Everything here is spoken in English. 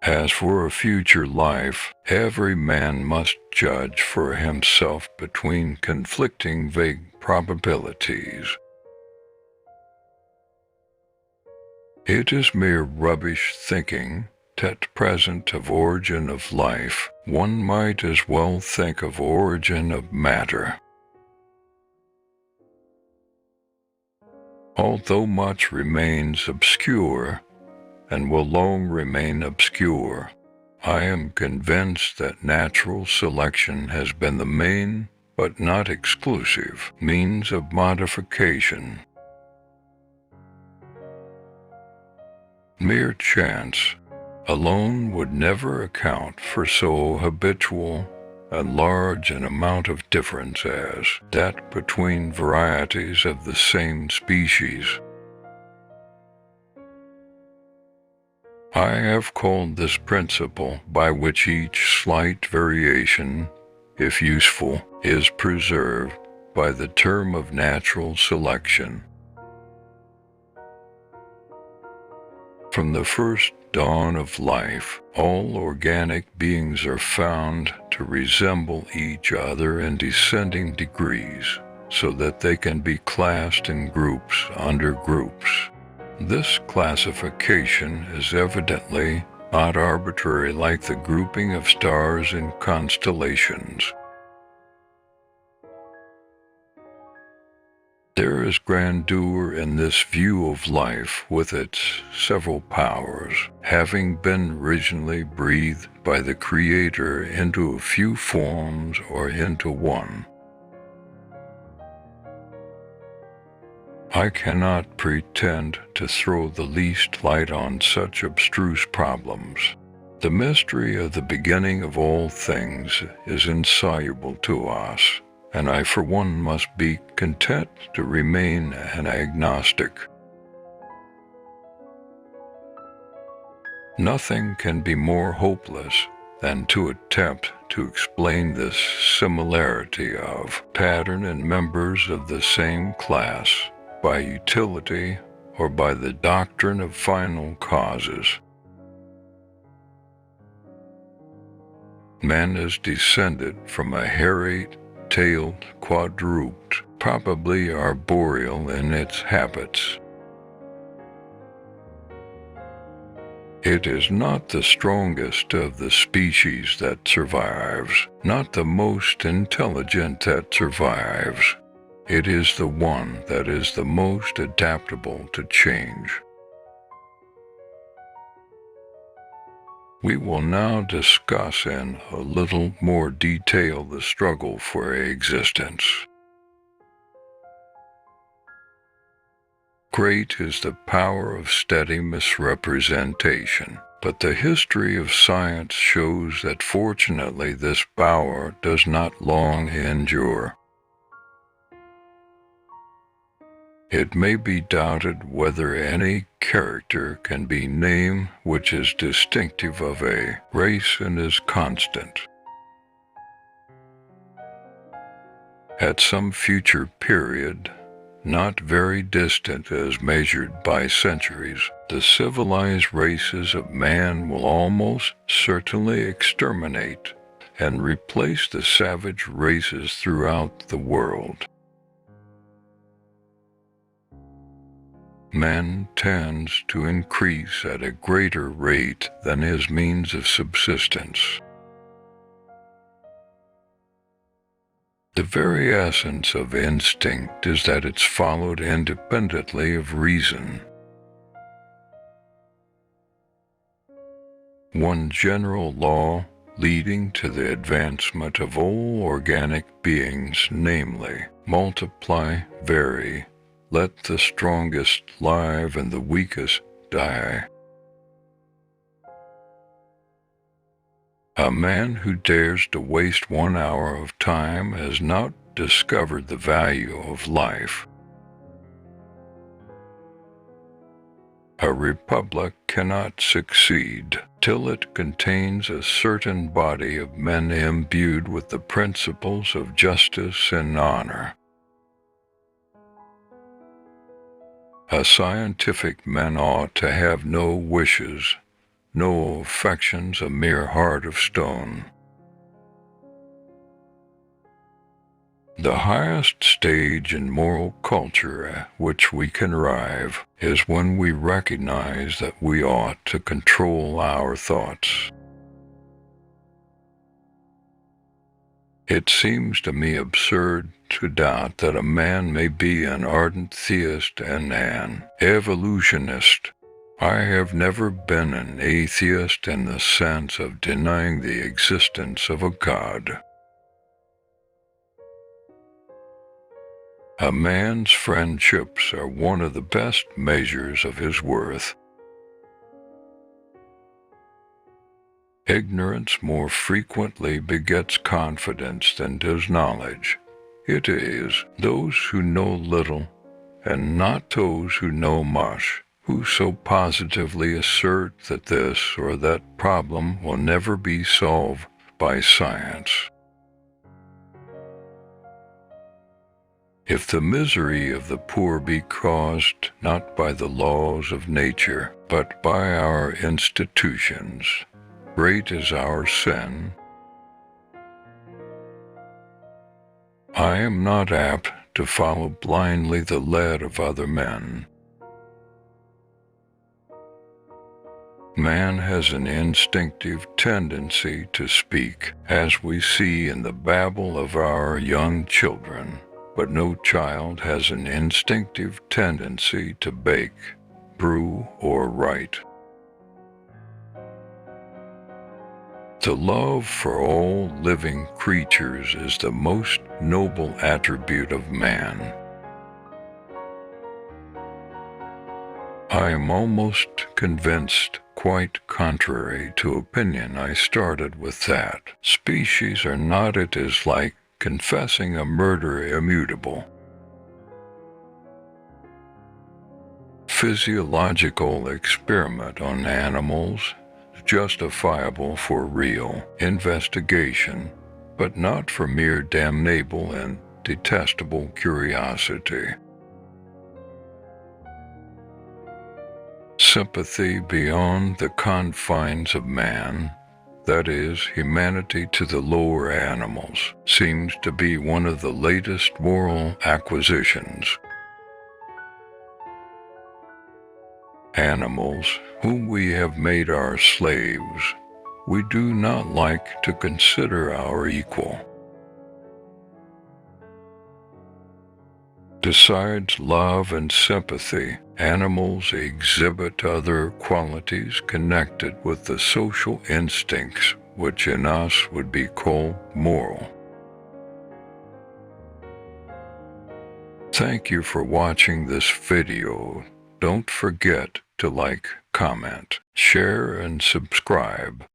As for a future life, every man must judge for himself between conflicting vague probabilities. It is mere rubbish thinking that present of origin of life, one might as well think of origin of matter. Although much remains obscure, and will long remain obscure, I am convinced that natural selection has been the main, but not exclusive, means of modification. Mere chance alone would never account for so habitual and large an amount of difference as that between varieties of the same species. I have called this principle by which each slight variation, if useful, is preserved by the term of natural selection. From the first dawn of life, all organic beings are found to resemble each other in descending degrees, so that they can be classed in groups under groups. This classification is evidently not arbitrary like the grouping of stars in constellations. There is grandeur in this view of life with its several powers, having been originally breathed by the Creator into a few forms or into one. I cannot pretend to throw the least light on such abstruse problems. The mystery of the beginning of all things is insoluble to us, and I for one must be content to remain an agnostic. Nothing can be more hopeless than to attempt to explain this similarity of pattern in members of the same class by utility or by the doctrine of final causes. Man is descended from a hairy-tailed quadruped, probably arboreal in its habits. It is not the strongest of the species that survives, not the most intelligent that survives. It is the one that is the most adaptable to change. We will now discuss in a little more detail the struggle for existence. Great is the power of steady misrepresentation, but the history of science shows that fortunately this power does not long endure. It may be doubted whether any character can be named which is distinctive of a race and is constant. At some future period, not very distant as measured by centuries, the civilized races of man will almost certainly exterminate and replace the savage races throughout the world. Man tends to increase at a greater rate than his means of subsistence. The very essence of instinct is that it's followed independently of reason. One general law leading to the advancement of all organic beings, namely, multiply, vary, let the strongest live and the weakest die. A man who dares to waste 1 hour of time has not discovered the value of life. A republic cannot succeed till it contains a certain body of men imbued with the principles of justice and honor. A scientific man ought to have no wishes, no affections, a mere heart of stone. The highest stage in moral culture at which we can arrive is when we recognize that we ought to control our thoughts. It seems to me absurd to doubt that a man may be an ardent theist and an evolutionist. I have never been an atheist in the sense of denying the existence of a God. A man's friendships are one of the best measures of his worth. Ignorance more frequently begets confidence than does knowledge. It is those who know little, and not those who know much, who so positively assert that this or that problem will never be solved by science. If the misery of the poor be caused not by the laws of nature, but by our institutions, great is our sin. I am not apt to follow blindly the lead of other men. Man has an instinctive tendency to speak, as we see in the babble of our young children, but no child has an instinctive tendency to bake, brew, or write. The love for all living creatures is the most noble attribute of man. I am almost convinced, quite contrary to opinion I started with, that species are not. It is like confessing a murder immutable. Physiological experiment on animals justifiable for real investigation, but not for mere damnable and detestable curiosity. Sympathy beyond the confines of man, that is, humanity to the lower animals, seems to be one of the latest moral acquisitions. Animals, whom we have made our slaves, we do not like to consider our equal. Besides love and sympathy, animals exhibit other qualities connected with the social instincts which in us would be called moral. Thank you for watching this video. Don't forget to like, comment, share, and subscribe.